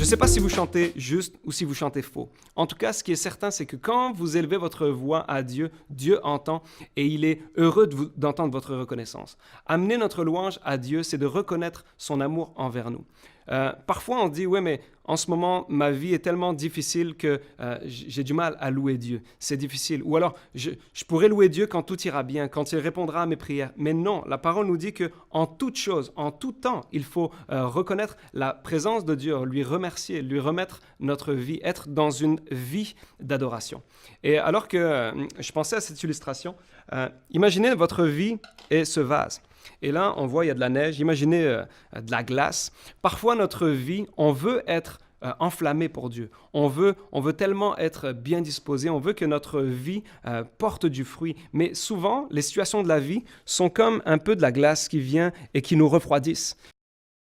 Je ne sais pas si vous chantez juste ou si vous chantez faux. En tout cas, ce qui est certain, c'est que quand vous élevez votre voix à Dieu, Dieu entend et il est heureux d'entendre votre reconnaissance. Amener notre louange à Dieu, c'est de reconnaître son amour envers nous. Parfois, on dit, ouais, mais en ce moment, ma vie est tellement difficile que j'ai du mal à louer Dieu. C'est difficile. Ou alors, je pourrais louer Dieu quand tout ira bien, quand il répondra à mes prières. Mais non, la parole nous dit que en toute chose, en tout temps, il faut reconnaître la présence de Dieu, lui remercier, lui remettre notre vie, être dans une vie d'adoration. Et alors que je pensais à cette illustration, imaginez votre vie et ce vase. Et là, on voit, il y a de la neige, imaginez de la glace. Parfois, notre vie, on veut être enflammé pour Dieu. On veut tellement être bien disposé, on veut que notre vie porte du fruit. Mais souvent, les situations de la vie sont comme un peu de la glace qui vient et qui nous refroidissent.